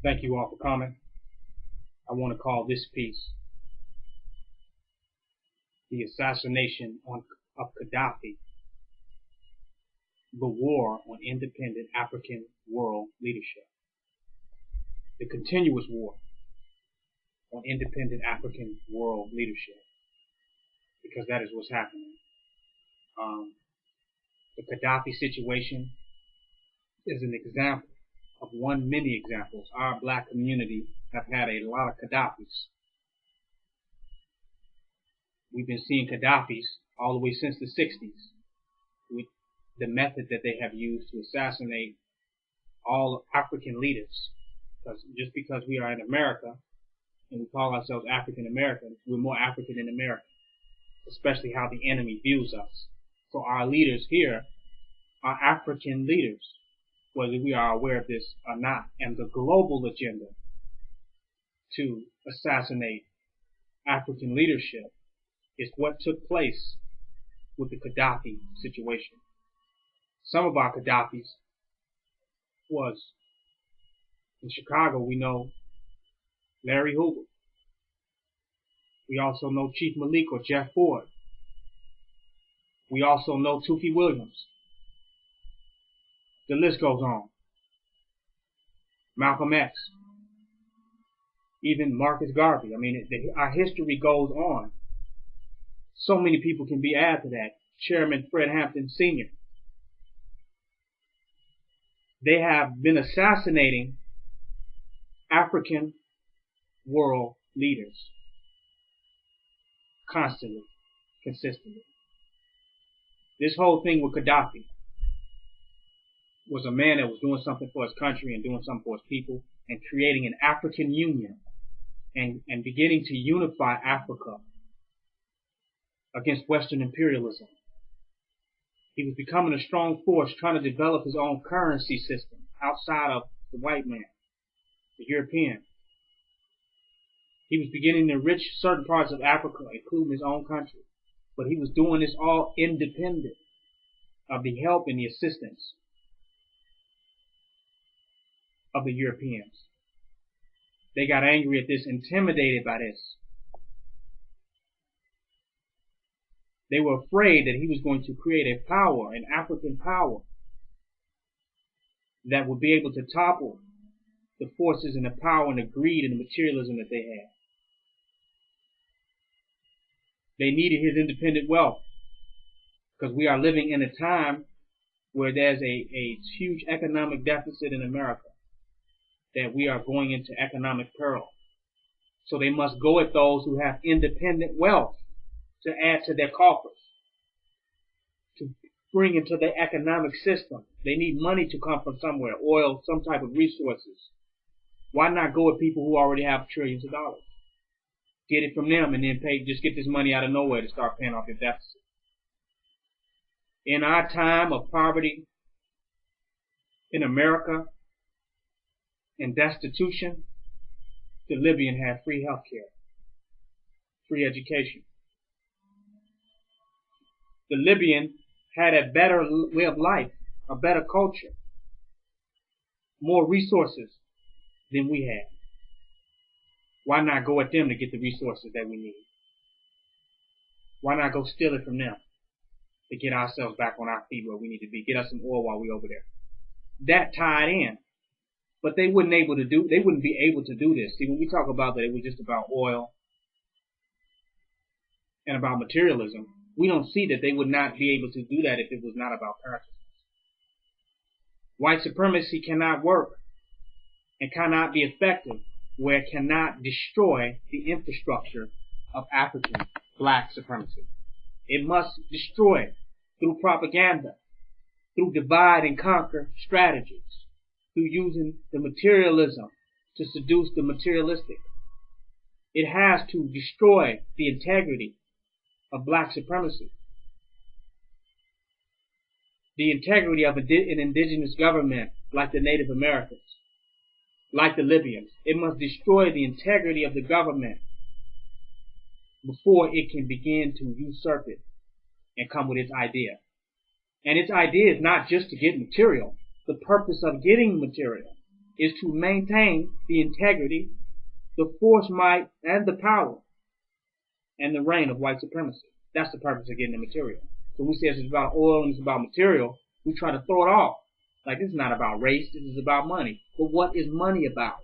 Thank you all for coming. I want to call this piece The Assassination of Gaddafi, the War on Independent African World Leadership. The continuous war on independent African world leadership, because that is what's happening. The Gaddafi situation is an example of one many examples. Our black community have had a lot of Gaddafis. We've been seeing Gaddafis all the way since the 60s, with the method that they have used to assassinate all African leaders. Just because we are in America and we call ourselves African Americans, we're more African than American, especially how the enemy views us. So our leaders here are African leaders, whether we are aware of this or not. And the global agenda to assassinate African leadership is what took place with the Gaddafi situation. Some of our Gaddafis was in Chicago. We know Larry Hoover. We also know Chief Malik or Jeff Ford. We also know Tookie Williams. The list goes on. Malcolm X. Even Marcus Garvey. I mean, our history goes on. So many people can be added to that. Chairman Fred Hampton Sr. They have been assassinating African world leaders constantly, consistently. This whole thing with Gaddafi was a man that was doing something for his country and doing something for his people and creating an African Union and beginning to unify Africa against Western imperialism. He was becoming a strong force, trying to develop his own currency system outside of the white man, the European. He was beginning to enrich certain parts of Africa, including his own country. But he was doing this all independent of the help and the assistance of the Europeans. They got angry at this, intimidated by this. They were afraid that he was going to create a power, an African power, that would be able to topple the forces and the power and the greed and the materialism that they had. They needed his independent wealth, because we are living in a time where there's a huge economic deficit in America, that we are going into economic peril. So they must go at those who have independent wealth to add to their coffers, to bring into the economic system. They need money to come from somewhere, oil, some type of resources. Why not go with people who already have trillions of dollars? Get it from them and then just get this money out of nowhere to start paying off your deficit. In our time of poverty in America and destitution, the Libyan had free health care, free education. The Libyan had a better way of life, a better culture, more resources than we had. Why not go at them to get the resources that we need? Why not go steal it from them to get ourselves back on our feet where we need to be? Get us some oil while we're over there. That tied in. But they wouldn't be able to do this. See, when we talk about that it was just about oil and about materialism, we don't see that they would not be able to do that if it was not about consciousness. White supremacy cannot work and cannot be effective where it cannot destroy the infrastructure of African black supremacy. It must destroy it through propaganda, through divide and conquer strategies, through using the materialism to seduce the materialistic. It has to destroy the integrity of black supremacy, the integrity of an indigenous government like the Native Americans, like the Libyans. It must destroy the integrity of the government before it can begin to usurp it and come with its idea. And its idea is not just to get material. The purpose of getting material is to maintain the integrity, the force, might, and the power, and the reign of white supremacy. That's the purpose of getting the material. So when we say it's about oil and it's about material, we try to throw it off. Like, this is not about race, this is about money. But what is money about?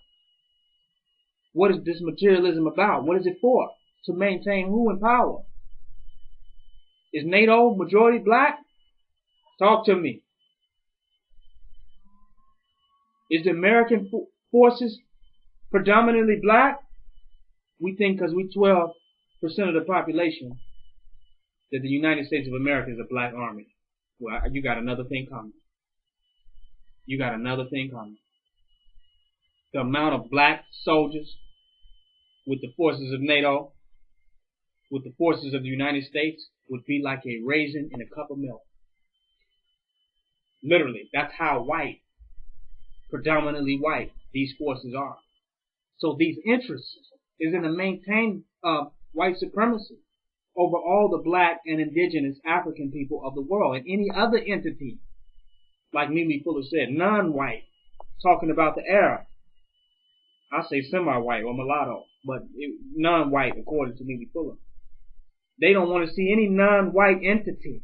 What is this materialism about? What is it for? To maintain who in power? Is NATO majority black? Talk to me. Is the American forces predominantly black? We think because we 12% of the population that the United States of America is a black army. Well, you got another thing coming. You got another thing coming. The amount of black soldiers with the forces of NATO, with the forces of the United States, would be like a raisin in a cup of milk. Literally, that's how white, predominantly white, these forces are. So these interests is in the maintain of white supremacy over all the black and indigenous African people of the world, and any other entity, like Mimi Fuller said, non-white, talking about the Arab. I say semi-white or mulatto, but non-white according to Mimi Fuller. They don't want to see any non-white entity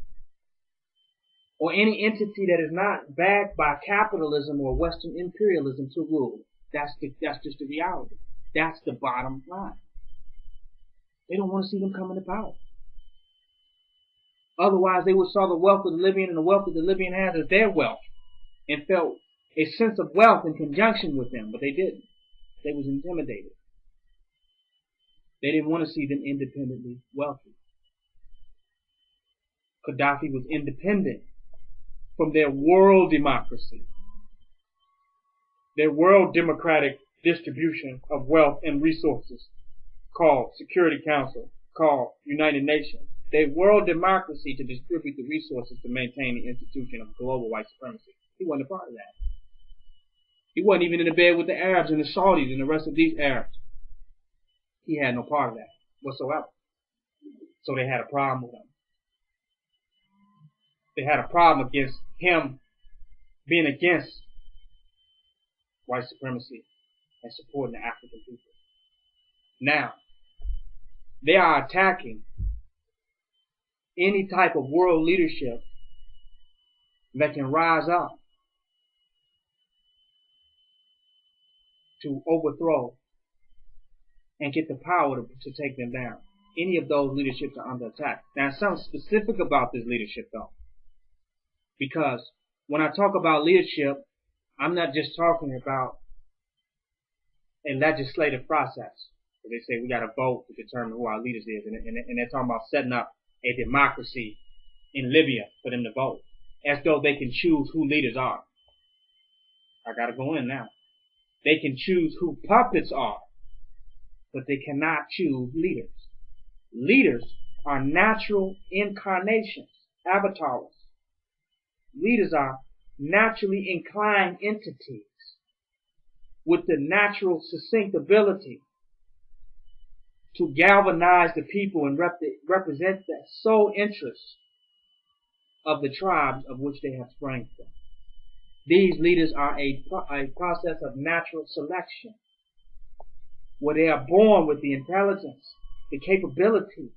or any entity that is not backed by capitalism or Western imperialism to rule. That's just the reality. That's the bottom line. They don't want to see them come into power. Otherwise, they would saw the wealth of the Libyan and the wealth that the Libyan has as their wealth and felt a sense of wealth in conjunction with them, but they didn't. They was intimidated. They didn't want to see them independently wealthy. Gaddafi was independent from their world democracy, their world democratic distribution of wealth and resources, called Security Council, called United Nations. Their world democracy to distribute the resources to maintain the institution of global white supremacy. He wasn't a part of that. He wasn't even in the bed with the Arabs and the Saudis and the rest of these Arabs. He had no part of that whatsoever. So they had a problem with him. They had a problem against him being against white supremacy and supporting the African people. Now, they are attacking any type of world leadership that can rise up to overthrow and get the power to take them down. Any of those leaderships are under attack. Now, something specific about this leadership, though, because when I talk about leadership, I'm not just talking about a legislative process. They say we got to vote to determine who our leaders is, and they're talking about setting up a democracy in Libya for them to vote, as though they can choose who leaders are. I got to go in now. They can choose who puppets are, but they cannot choose leaders. Leaders are natural incarnations, avatars. Leaders are naturally inclined entities with the natural succinct ability to galvanize the people and represent the sole interests of the tribes of which they have sprung from. These leaders are a process of natural selection, where they are born with the intelligence, the capability,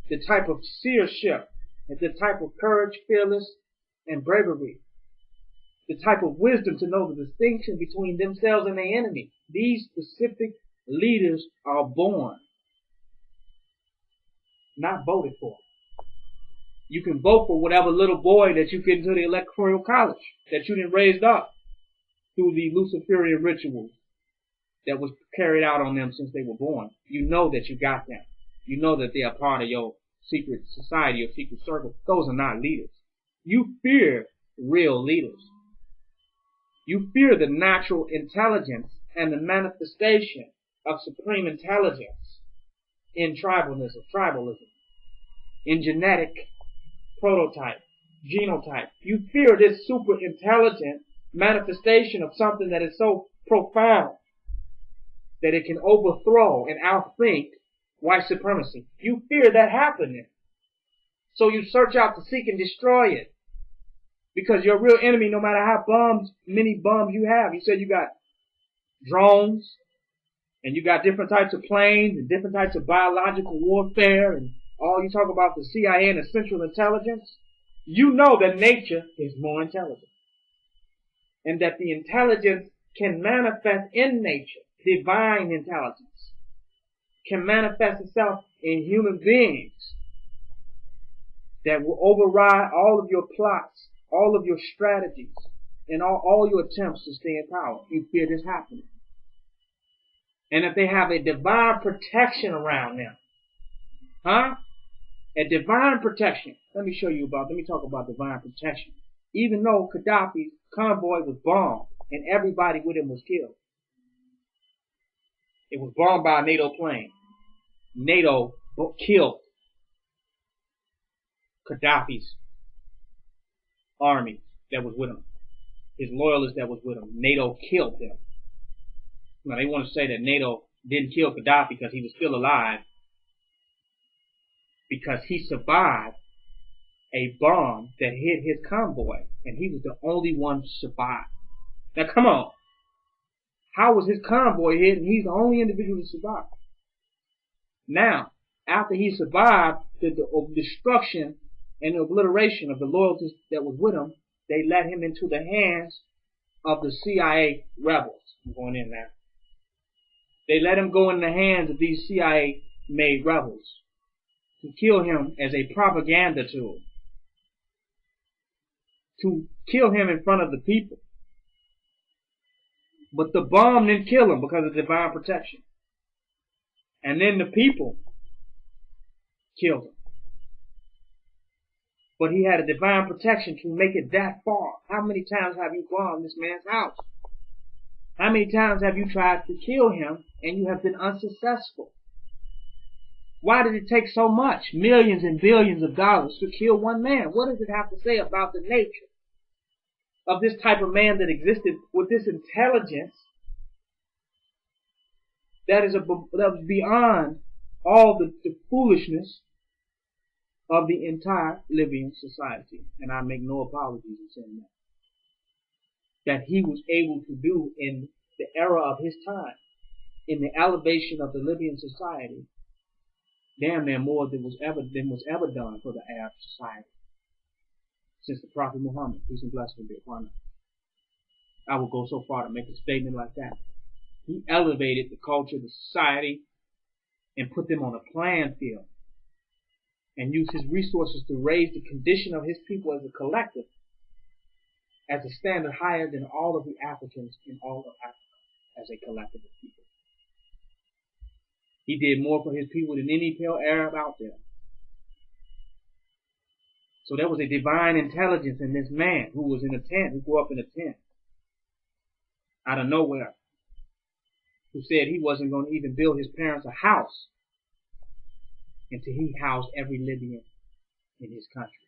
the type of seership, and the type of courage, fearless, and bravery, the type of wisdom to know the distinction between themselves and their enemy. These specific leaders are born, not voted for. You can vote for whatever little boy that you get into the electoral college that you didn't raised up through the Luciferian rituals that was carried out on them since they were born. You know that you got them. You know that they are part of your secret society or secret circle. Those are not leaders. You fear real leaders. You fear the natural intelligence and the manifestation of supreme intelligence in tribalism, in genetic prototype, genotype. You fear this super intelligent manifestation of something that is so profound that it can overthrow and outthink white supremacy. You fear that happening. So you search out to seek and destroy it. Because your real enemy, no matter how many bums you have, you said you got drones, and you got different types of planes and different types of biological warfare, and all you talk about the CIA and the Central Intelligence, you know that nature is more intelligent. And that the intelligence can manifest in nature. Divine intelligence can manifest itself in human beings that will override all of your plots, all of your strategies, and all your attempts to stay in power. You fear this happening. And if they have a divine protection around them, a divine protection. Let me talk about divine protection. Even though Gaddafi's convoy was bombed and everybody with him was killed. It was bombed by a NATO plane. NATO killed Gaddafi's army that was with him. His loyalists that was with him. NATO killed them. Now they want to say that NATO didn't kill Gaddafi because he was still alive, because he survived a bomb that hit his convoy, and he was the only one to survive. Now come on. How was his convoy hit and he's the only individual to survive? Now, after he survived the destruction and the obliteration of the loyalties that was with him, they let him into the hands of the CIA rebels. I'm going in now. They let him go in the hands of these CIA-made rebels to kill him as a propaganda tool, to kill him in front of the people. But the bomb didn't kill him because of divine protection. And then the people killed him. But he had a divine protection to make it that far. How many times have you bombed this man's house? How many times have you tried to kill him and you have been unsuccessful? Why did it take so much, millions and billions of dollars, to kill one man? What does it have to say about the nature of this type of man that existed with this intelligence that was beyond all the foolishness of the entire Libyan society? And I make no apologies in saying that. That he was able to do in the era of his time, in the elevation of the Libyan society, damn near more than was ever done for the Arab society since the Prophet Muhammad, peace and blessings be upon him. I will go so far to make a statement like that. He elevated the culture, the society, and put them on a playing field, and used his resources to raise the condition of his people as a collective, as a standard higher than all of the Africans in all of Africa as a collective of people. He did more for his people than any pale Arab out there. So there was a divine intelligence in this man who was in a tent, who grew up in a tent, out of nowhere, who said he wasn't going to even build his parents a house until he housed every Libyan in his country.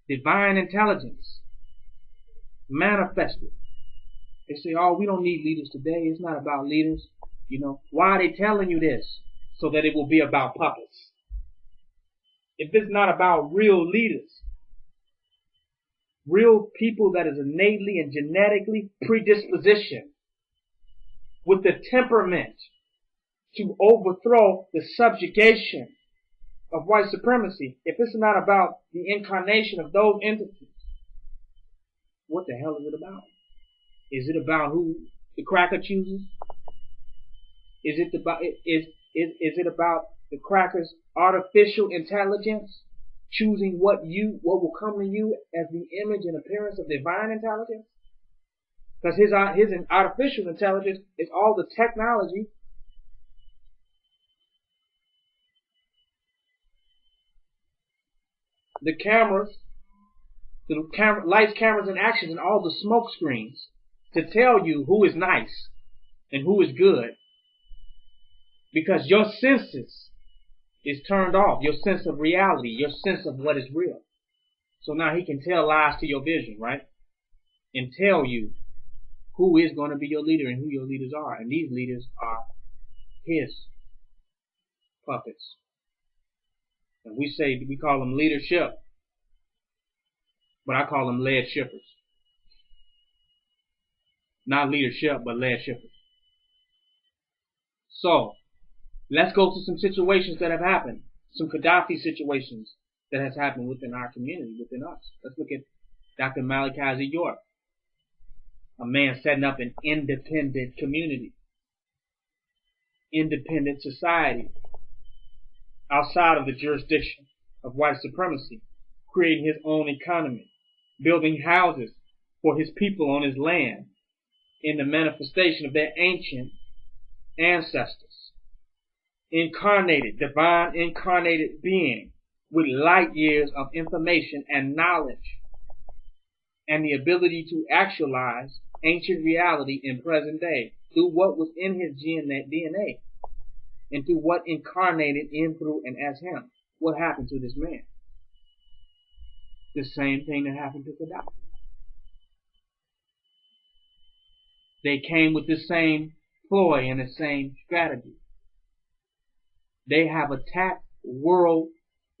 Divine intelligence manifested. They say, oh, we don't need leaders today. It's not about leaders. You know, why are they telling you this? So that it will be about puppets. If it's not about real leaders, real people that is innately and genetically predispositioned with the temperament to overthrow the subjugation of white supremacy, if it's not about the incarnation of those entities, what the hell is it about? Is it about who the cracker chooses? Is it about the cracker's artificial intelligence choosing what will come to you as the image and appearance of divine intelligence? Because his artificial intelligence is all the technology the cameras, lights, cameras, and actions, and all the smoke screens to tell you who is nice and who is good. Because your senses is turned off. Your sense of reality, your sense of what is real. So now he can tell lies to your vision, right? And tell you who is going to be your leader and who your leaders are. And these leaders are his puppets. And we call them leadership. But I call them led shippers. Not leadership, but led shippers. So, let's go to some situations that have happened. Some Gaddafi situations that has happened within our community, within us. Let's look at Dr. Malachi York, a man setting up an independent community, independent society, outside of the jurisdiction of white supremacy, creating his own economy, building houses for his people on his land in the manifestation of their ancient ancestors. Incarnated, divine incarnated being with light years of information and knowledge and the ability to actualize ancient reality in present day through what was in his DNA and through what incarnated in, through, and as him. What happened to this man? The same thing that happened to Gaddafi. They came with the same ploy and the same strategy. They have attacked world,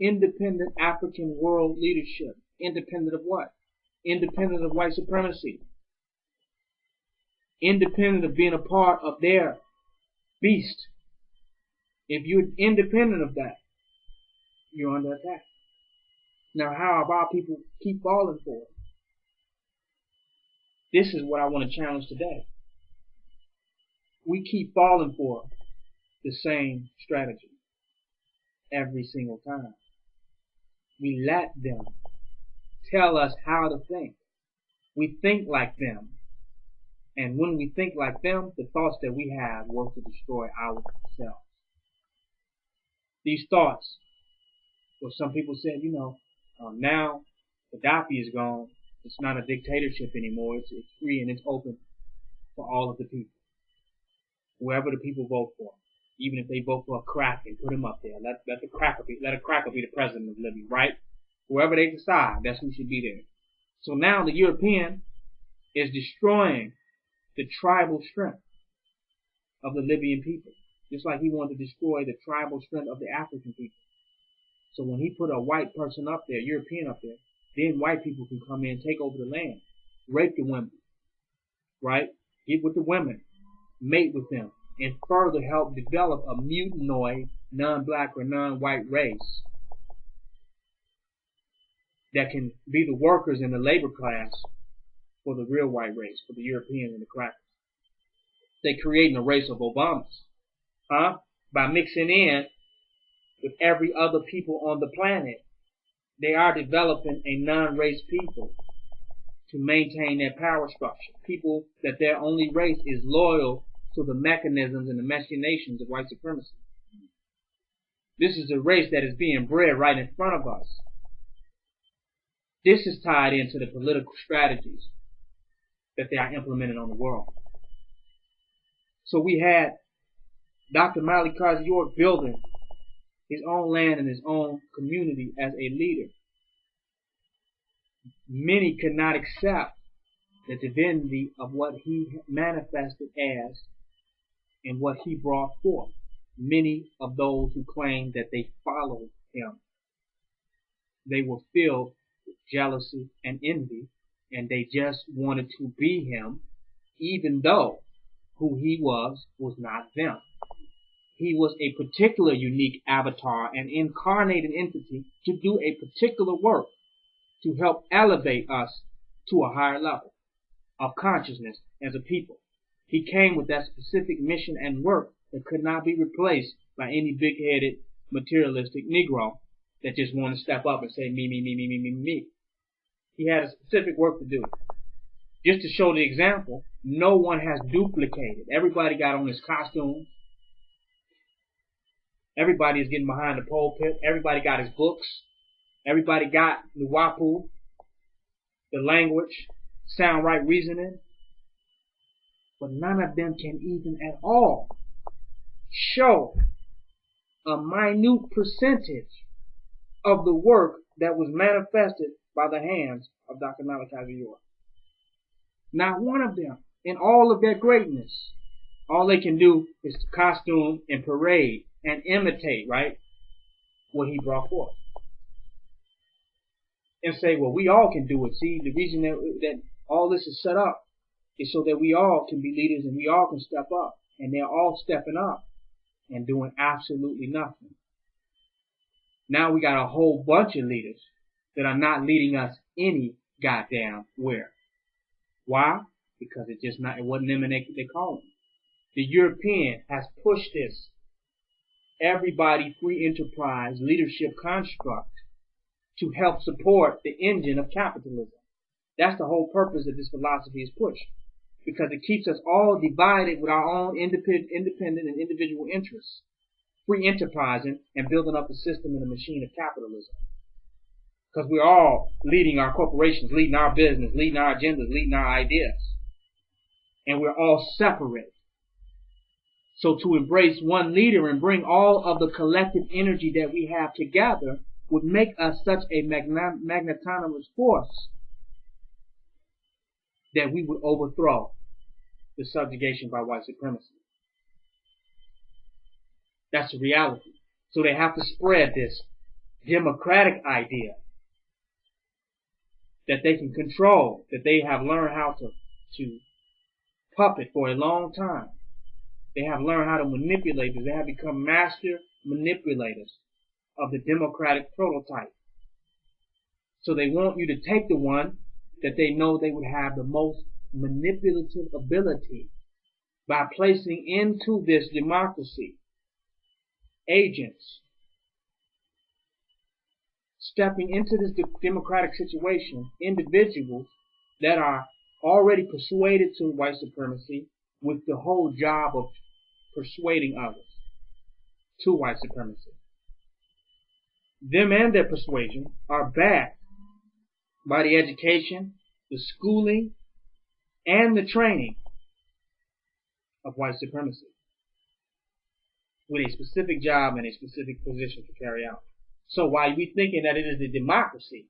independent African world leadership. Independent of what? Independent of white supremacy. Independent of being a part of their beast. If you're independent of that, you're under attack. Now, how have our people keep falling for it? This is what I want to challenge today. We keep falling for the same strategy every single time. We let them tell us how to think. We think like them. And when we think like them, the thoughts that we have work to destroy ourselves. These thoughts, well, some people said, now Gaddafi is gone. It's not a dictatorship anymore. It's free and it's open for all of the people. Whoever the people vote for. Even if they vote for a crack and put him up there. Let a cracker be the president of Libya, right? Whoever they decide, that's who should be there. So now the European is destroying the tribal strength of the Libyan people. Just like he wanted to destroy the tribal strength of the African people. So when he put a white person up there, European up there, then white people can come in, take over the land, rape the women, right? Get with the women, mate with them, and further help develop a mutanoid, non-black or non-white race that can be the workers in the labor class for the real white race, for the Europeans and the crackers. They're creating a race of Obamas, by mixing in with every other people on the planet. They are developing a non-race people to maintain their power structure. People that their only race is loyal to the mechanisms and the machinations of white supremacy. This is a race that is being bred right in front of us. This is tied into the political strategies that they are implementing on the world. So we had Dr. Malachi York building his own land and his own community as a leader. Many could not accept the divinity of what he manifested as and what he brought forth. Many of those who claimed that they followed him, they were filled with jealousy and envy, and they just wanted to be him, even though who he was not them. He was a particular unique avatar, an incarnated entity to do a particular work to help elevate us to a higher level of consciousness as a people. He came with that specific mission and work that could not be replaced by any big-headed materialistic Negro that just wanted to step up and say me, me, me, me, me, me, me. He had a specific work to do. Just to show the example, no one has duplicated. Everybody got on his costume. Everybody is getting behind the pulpit. Everybody got his books. Everybody got Nuwapu, the language, sound right reasoning. But none of them can even at all show a minute percentage of the work that was manifested by the hands of Dr. Malachi York. Not one of them, in all of their greatness. All they can do is costume and parade and imitate, right, what he brought forth. And say, well, we all can do it. See, the reason that all this is set up is so that we all can be leaders and we all can step up. And they're all stepping up and doing absolutely nothing. Now we got a whole bunch of leaders that are not leading us any goddamn where. Why? Because it wasn't them and they call them. The European has pushed this everybody free enterprise leadership construct to help support the engine of capitalism. That's the whole purpose that this philosophy is pushed, because it keeps us all divided with our own independent and individual interests, free enterprising and building up the system and the machine of capitalism. Because we're all leading our corporations, leading our business, leading our agendas, leading our ideas. And we're all separate. So to embrace one leader and bring all of the collective energy that we have together would make us such a magnanimous force that we would overthrow the subjugation by white supremacy. That's the reality. So they have to spread this democratic idea that they can control, that they have learned how to puppet for a long time. They have learned how to manipulate this. They have become master manipulators of the democratic prototype. So they want you to take the one that they know they would have the most manipulative ability by placing into this democracy agents stepping into this democratic situation, individuals that are already persuaded to white supremacy with the whole job of persuading others to white supremacy. Them and their persuasion are backed by the education, the schooling, and the training of white supremacy with a specific job and a specific position to carry out. So while we thinking that it is a democracy,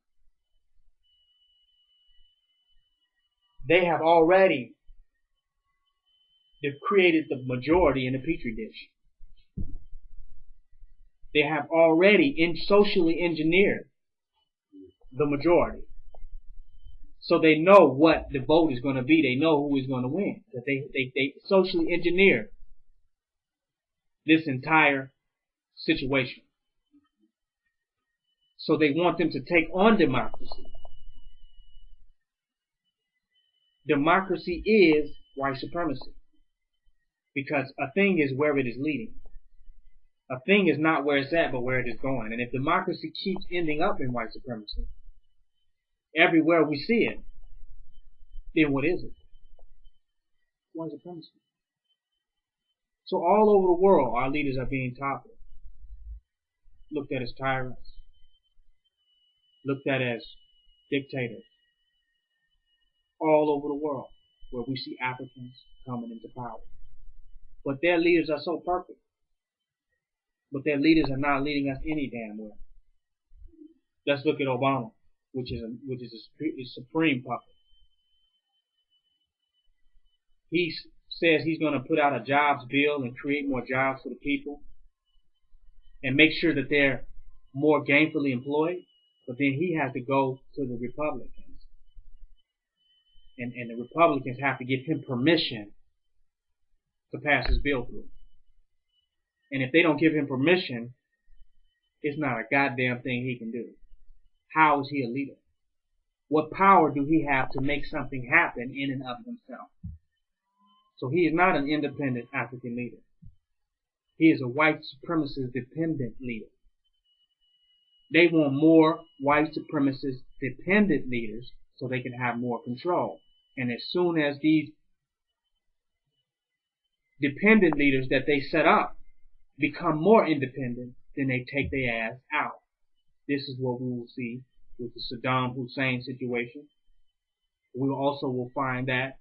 they have already created the majority in a petri dish. They have already socially engineered the majority. So they know what the vote is going to be. They know who is going to win. That they socially engineer this entire situation. So they want them to take on democracy. Democracy is white supremacy. Because a thing is where it is leading. A thing is not where it's at, but where it is going. And if democracy keeps ending up in white supremacy, everywhere we see it, then what is it? White supremacy. So all over the world, our leaders are being toppled, looked at as tyrants, looked at as dictators. All over the world, where we see Africans coming into power. But their leaders are so perfect. But their leaders are not leading us any damn way. Let's look at Obama, which is a supreme puppet. He says he's going to put out a jobs bill and create more jobs for the people and make sure that they're more gainfully employed. But then he has to go to the Republicans. And the Republicans have to give him permission to pass his bill through. And if they don't give him permission, it's not a goddamn thing he can do. How is he a leader? What power do he have to make something happen in and of himself? So he is not an independent African leader. He is a white supremacist dependent leader. They want more white supremacist dependent leaders so they can have more control. And as soon as these dependent leaders that they set up become more independent, then they take their ass out. This is what we will see with the Saddam Hussein situation. We also will find that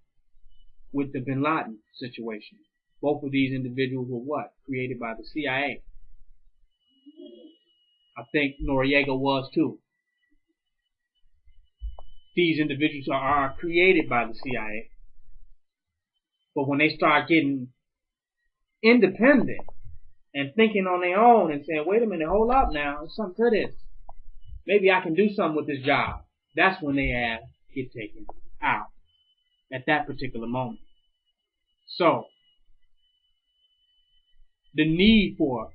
with the Bin Laden situation. Both of these individuals were what? Created by the CIA. I think Noriega was too. These individuals are created by the CIA. But when they start getting independent and thinking on their own and saying, wait a minute, hold up now, there's something to this. Maybe I can do something with this job. That's when they get taken out at that particular moment. So, the need for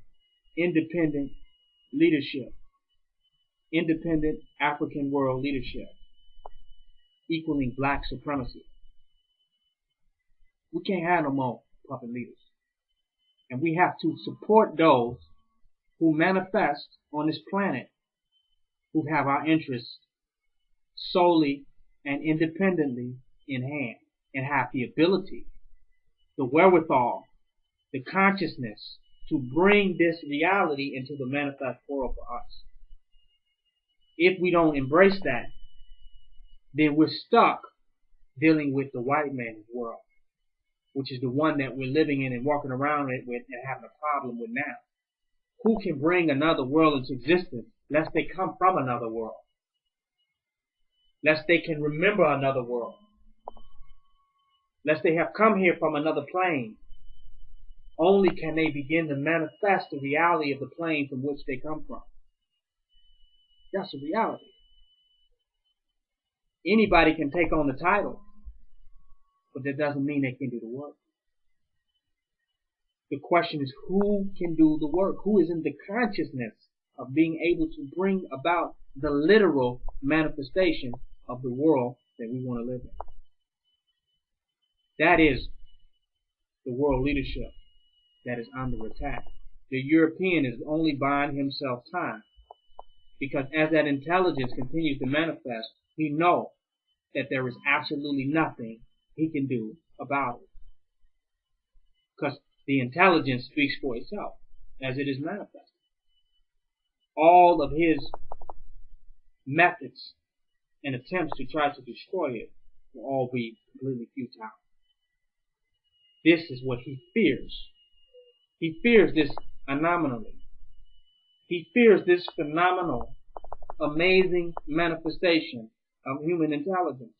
independent leadership, independent African world leadership, equaling black supremacy. We can't have no more puppet leaders. And we have to support those who manifest on this planet, who have our interests solely and independently in hand, and have the ability, the wherewithal, the consciousness to bring this reality into the manifest world for us. If we don't embrace that, then we're stuck dealing with the white man's world, which is the one that we're living in and walking around it with and having a problem with now. Who can bring another world into existence lest they come from another world? Lest they can remember another world? Lest they have come here from another plane? Only can they begin to manifest the reality of the plane from which they come from. That's a reality. Anybody can take on the title, but that doesn't mean they can do the work. The question is, who can do the work? Who is in the consciousness of being able to bring about the literal manifestation of the world that we want to live in? That is the world leadership that is under attack. The European is only buying himself time, because as that intelligence continues to manifest, he knows that there is absolutely nothing he can do about it. Because the intelligence speaks for itself as it is manifested. All of his methods and attempts to try to destroy it will all be completely futile. This is what he fears. He fears this anomaly. He fears this phenomenal, amazing manifestation of human intelligence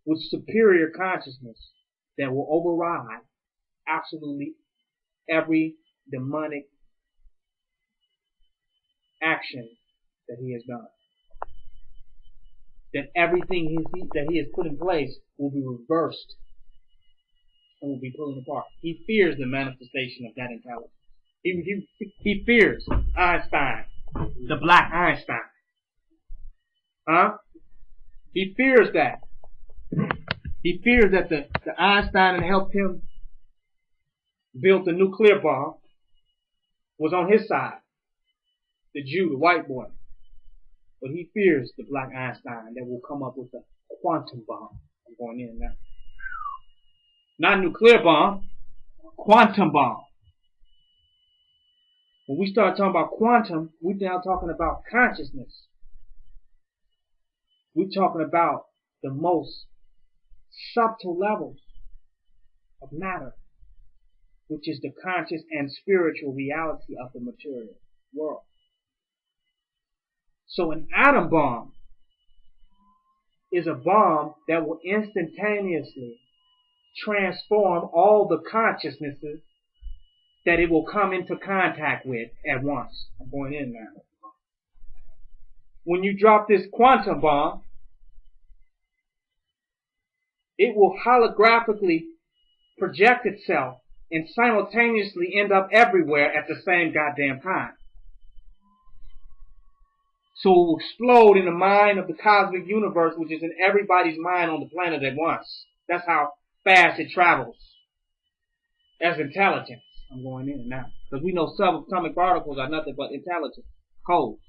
with superior consciousness that will override absolutely every demonic action that he has done. That everything that he has put in place will be reversed and will be pulling apart. He fears the manifestation of that intelligence. He fears Einstein, the black Einstein. He fears that. He fears that the Einstein that helped him build the nuclear bomb was on his side. The Jew, the white boy. But he fears the black Einstein that will come up with a quantum bomb. I'm going in now. Not nuclear bomb, quantum bomb. When we start talking about quantum, we're now talking about consciousness. We're talking about the most subtle levels of matter, which is the conscious and spiritual reality of the material world. So an atom bomb is a bomb that will instantaneously transform all the consciousnesses that it will come into contact with at once. I'm going in now. When you drop this quantum bomb, it will holographically project itself and simultaneously end up everywhere at the same goddamn time. So it will explode in the mind of the cosmic universe, which is in everybody's mind on the planet at once. That's how fast it travels as intelligence. I'm going in now. Because we know subatomic particles are nothing but intelligence, codes.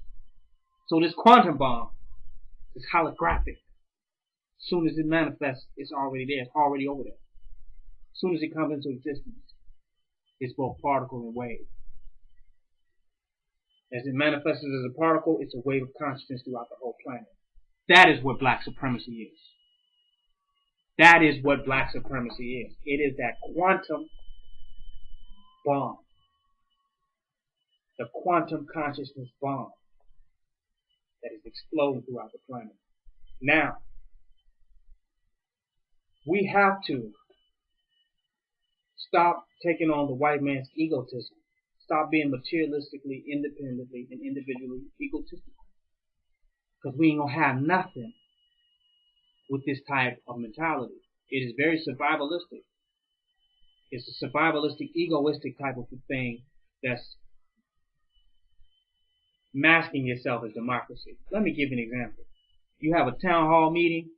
So this quantum bomb is holographic. As soon as it manifests, it's already there. It's already over there. As soon as it comes into existence, it's both particle and wave. As it manifests as a particle, it's a wave of consciousness throughout the whole planet. That is what black supremacy is. That is what black supremacy is. It is that quantum bomb. The quantum consciousness bomb that is exploding throughout the planet. Now, we have to stop taking on the white man's egotism. Stop being materialistically, independently, and individually egotistical. Because we ain't going to have nothing with this type of mentality. It is very survivalistic. It's a survivalistic, egoistic type of thing that's masking yourself as democracy. Let me give you an example. You have a town hall meeting.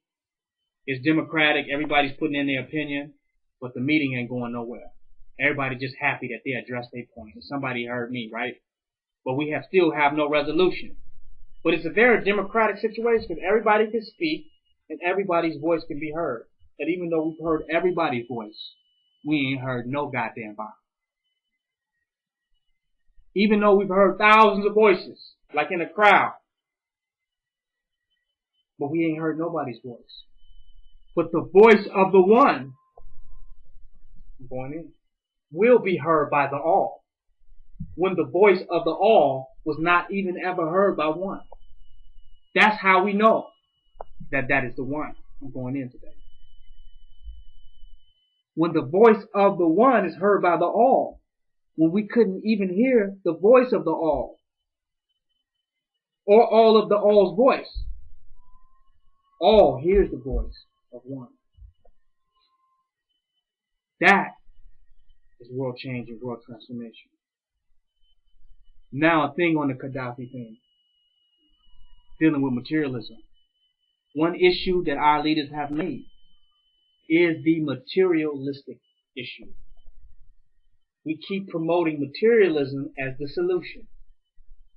It's democratic. Everybody's putting in their opinion, but the meeting ain't going nowhere. Everybody just happy that they addressed their point. Somebody heard me, right? But we still have no resolution. But it's a very democratic situation because everybody can speak and everybody's voice can be heard. And even though we've heard everybody's voice, we ain't heard no goddamn body. Even though we've heard thousands of voices, like in a crowd, but we ain't heard nobody's voice. But the voice of the one, I'm going in, will be heard by the all, when the voice of the all was not even ever heard by one. That's how we know that that is the one. I'm going in today. When the voice of the one is heard by the all, when we couldn't even hear the voice of the all, or all of the all's voice, all hears the voice of one. That is world change and world transformation. Now a thing on the Gaddafi thing, dealing with materialism. One issue that our leaders have made is the materialistic issue. We keep promoting materialism as the solution.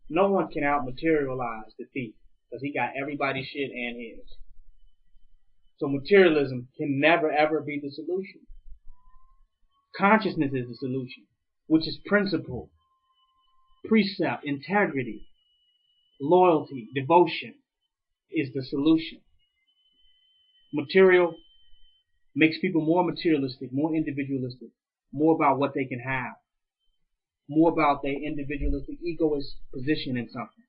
No one can out-materialize the thief because he got everybody's shit and his. So materialism can never ever be the solution. Consciousness is the solution, which is principle, precept, integrity, loyalty, devotion is the solution. Material makes people more materialistic, more individualistic, more about what they can have, more about their individualistic, egoist position in something.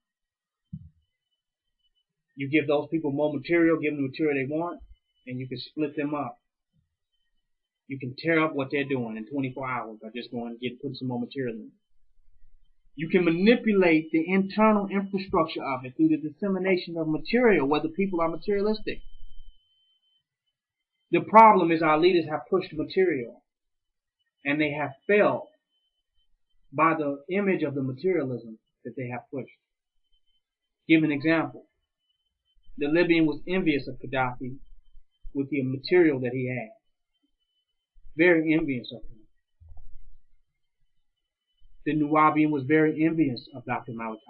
You give those people more material, give them the material they want, and you can split them up. You can tear up what they're doing in 24 hours by just going and putting some more material in. You can manipulate the internal infrastructure of it through the dissemination of material, whether people are materialistic. The problem is our leaders have pushed material, and they have failed by the image of the materialism that they have pushed. Give an example. The Libyan was envious of Gaddafi with the material that he had. Very envious of him. The Nubian was very envious of Dr. Malachi.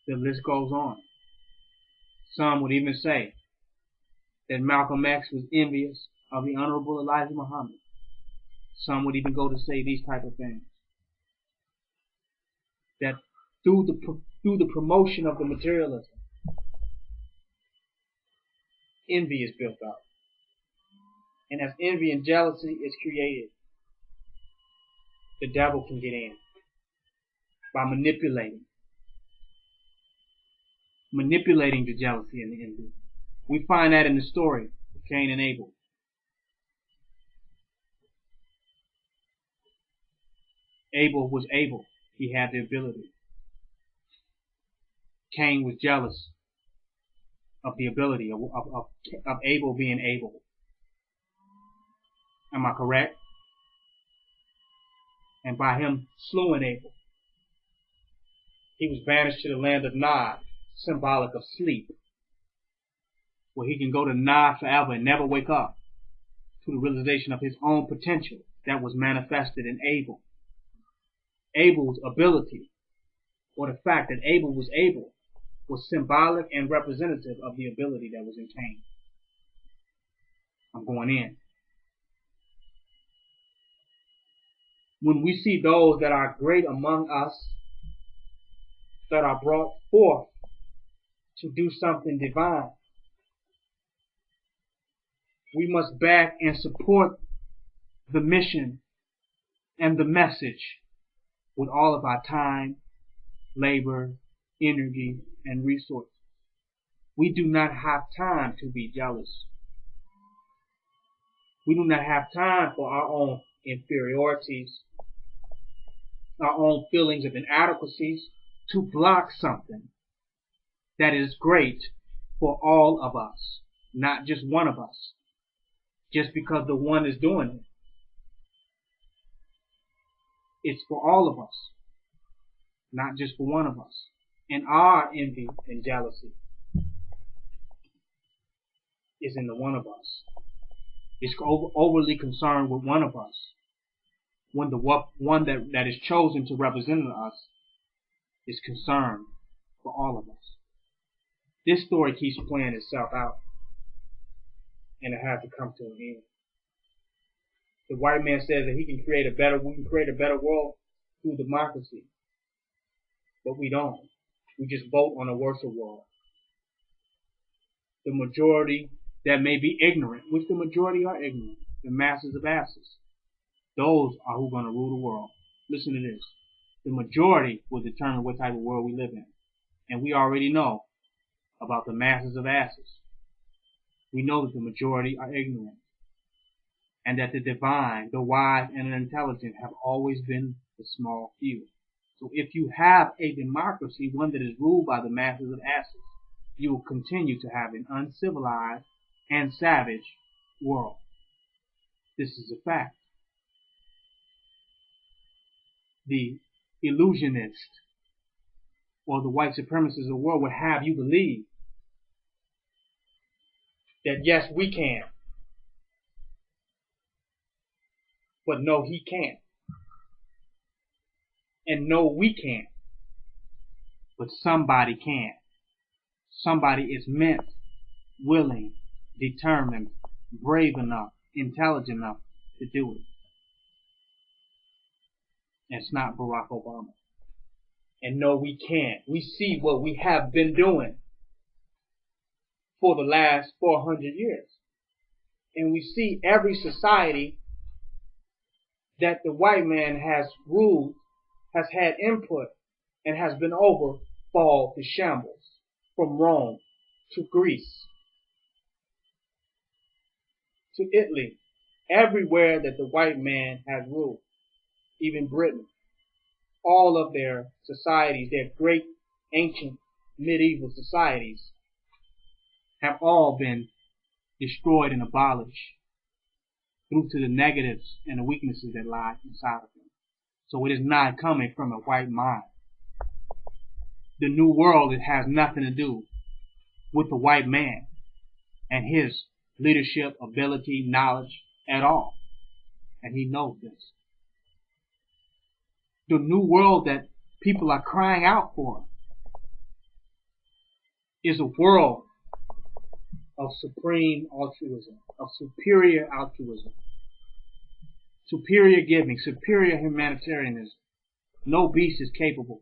The list goes on. Some would even say that Malcolm X was envious of the Honorable Elijah Muhammad. Some would even go to say these type of things. That through the promotion of the materialism, envy is built up. And as envy and jealousy is created, the devil can get in by manipulating the jealousy and the envy. We find that in the story of Cain and Abel. Abel was able. He had the ability. Cain was jealous of the ability of Abel being able. Am I correct? And by him slewing Abel, he was banished to the land of Nod, symbolic of sleep, where he can go to Nod forever and never wake up, to the realization of his own potential that was manifested in Abel. Abel's ability, or the fact that Abel was able, was symbolic and representative of the ability that was in Cain. I'm going in. When we see those that are great among us, that are brought forth to do something divine, we must back and support the mission and the message with all of our time, labor, energy, and resources. We do not have time to be jealous. We do not have time for our own inferiorities, our own feelings of inadequacies, to block something that is great for all of us, not just one of us. just because the one is doing it. It's for all of us, not just for one of us. And our envy and jealousy is in the one of us. It's overly concerned with one of us, when the one that is chosen to represent us is concerned for all of us. This story keeps playing itself out, and it has to come to an end. The white man says that we can create a better world through democracy. But we don't. We just vote on a worse world. The majority that may be ignorant, which the majority are ignorant, the masses of asses, those are who are going to rule the world. Listen to this. The majority will determine what type of world we live in. And we already know about the masses of asses. We know that the majority are ignorant, and that the divine, the wise, and the intelligent have always been the small few. So if you have a democracy, one that is ruled by the masses of asses, you will continue to have an uncivilized and savage world. This is a fact. The illusionist or the white supremacists of the world would have you believe that yes, we can. But no, he can't. And no, we can't. But somebody can. Somebody is meant, willing, determined, brave enough, intelligent enough to do it. And it's not Barack Obama. And no, we can't. We see what we have been doing for the last 400 years. And we see every society that the white man has ruled, has had input, and has been over fall to shambles. From Rome to Greece to Italy, everywhere that the white man has ruled, even Britain, all of their societies, their great ancient medieval societies, have all been destroyed and abolished due to the negatives and the weaknesses that lie inside of them. So it is not coming from a white mind. The new world, it has nothing to do with the white man and his leadership, ability, knowledge at all. And he knows this. The new world that people are crying out for is a world of supreme altruism, of superior altruism, superior giving, superior humanitarianism. No beast is capable.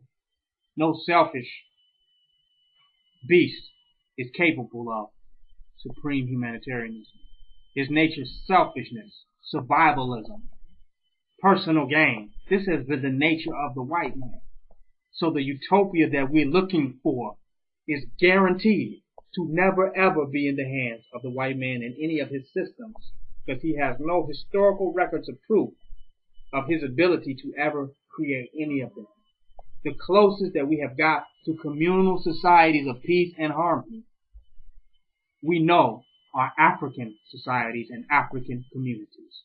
No selfish beast is capable of supreme humanitarianism. His nature is selfishness, survivalism, personal gain. This has been the nature of the white man. So the utopia that we're looking for is guaranteed to never ever be in the hands of the white man in any of his systems, because he has no historical records of proof of his ability to ever create any of them. The closest that we have got to communal societies of peace and harmony, we know, are African societies and African communities.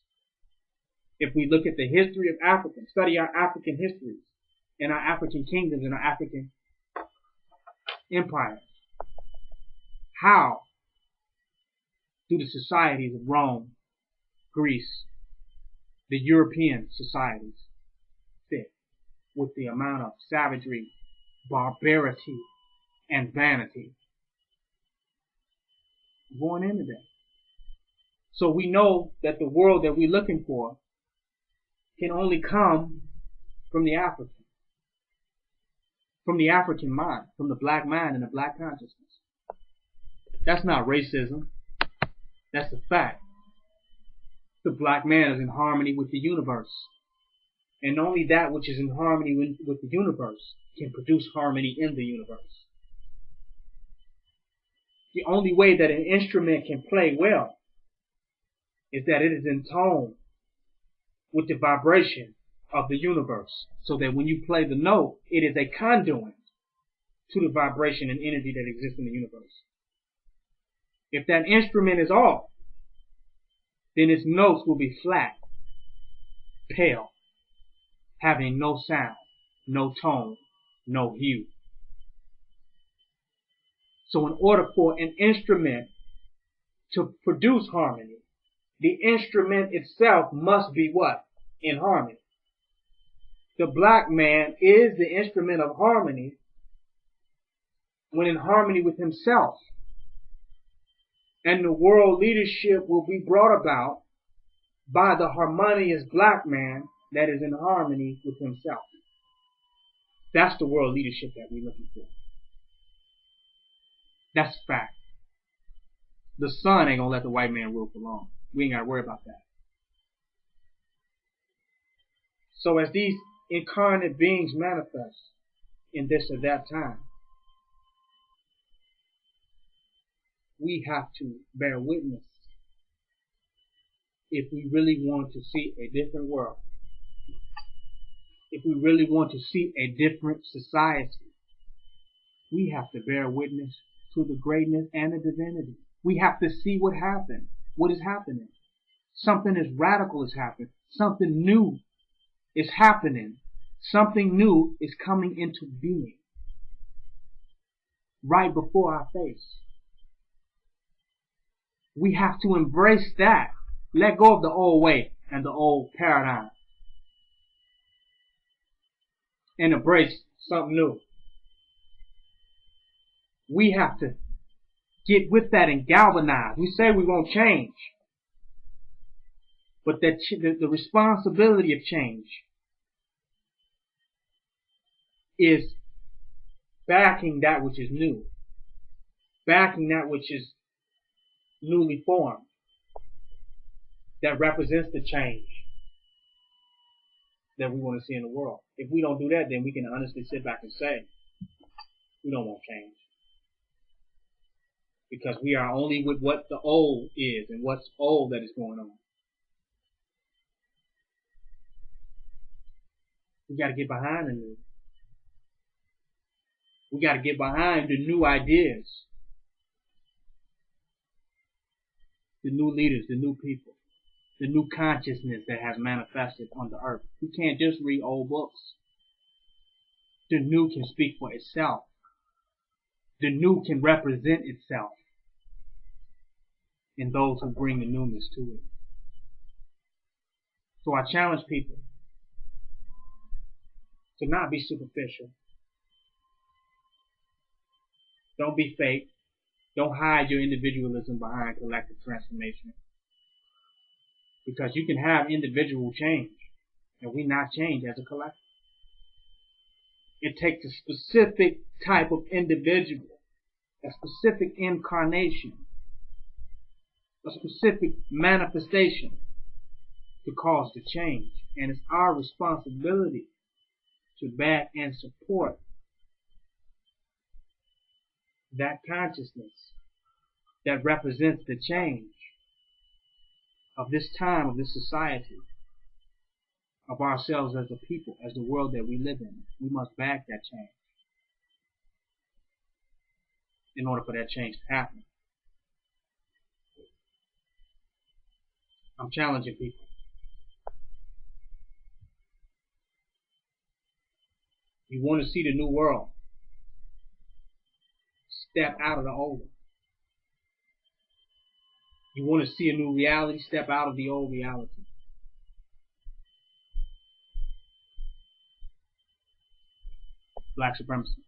If we look at the history of Africa, study our African histories and our African kingdoms and our African empires, how do the societies of Rome, Greece, the European societies fit with the amount of savagery, barbarity, and vanity going into that? So we know that the world that we're looking for can only come from the African mind, from the black mind and the black consciousness. That's not racism. That's a fact. The black man is in harmony with the universe. And only that which is in harmony with the universe can produce harmony in the universe. The only way that an instrument can play well is that it is in tone with the vibration of the universe, so that when you play the note, it is a conduit to the vibration and energy that exists in the universe. If that instrument is off, then its notes will be flat, pale, having no sound, no tone, no hue. So in order for an instrument to produce harmony, the instrument itself must be what? In harmony. The black man is the instrument of harmony when in harmony with himself. And the world leadership will be brought about by the harmonious black man that is in harmony with himself. That's the world leadership that we're looking for. That's a fact. The sun ain't gonna let the white man rule for long. We ain't gotta worry about that. So as these incarnate beings manifest in this or that time, we have to bear witness if we really want to see a different world. If we really want to see a different society, we have to bear witness to the greatness and the divinity. We have to see what happened, what is happening. Something as radical is happening. Something new is happening. Something new is coming into being right before our face. We have to embrace that. Let go of the old way and the old paradigm and embrace something new. We have to get with that and galvanize. We say we won't change, but that the responsibility of change is backing that which is new, backing that which is newly formed, that represents the change that we want to see in the world. If we don't do that, then we can honestly sit back and say, we don't want change. Because we are only with what the old is and what's old that is going on. We got to get behind the new. We got to get behind the new ideas, the new leaders, the new people, the new consciousness that has manifested on the earth. We can't just read old books. The new can speak for itself. The new can represent itself in those who bring the newness to it. So I challenge people to not be superficial. Don't be fake. Don't hide your individualism behind collective transformation. Because you can have individual change, and we not change as a collective. It takes a specific type of individual, a specific incarnation, a specific manifestation to cause the change. And it's our responsibility to back and support that consciousness that represents the change of this time, of this society, of ourselves as a people, as the world that we live in. We must back that change in order for that change to happen. I'm challenging people. You want to see the new world? Step out of the old one. You want to see a new reality? Step out of the old reality. Black supremacy.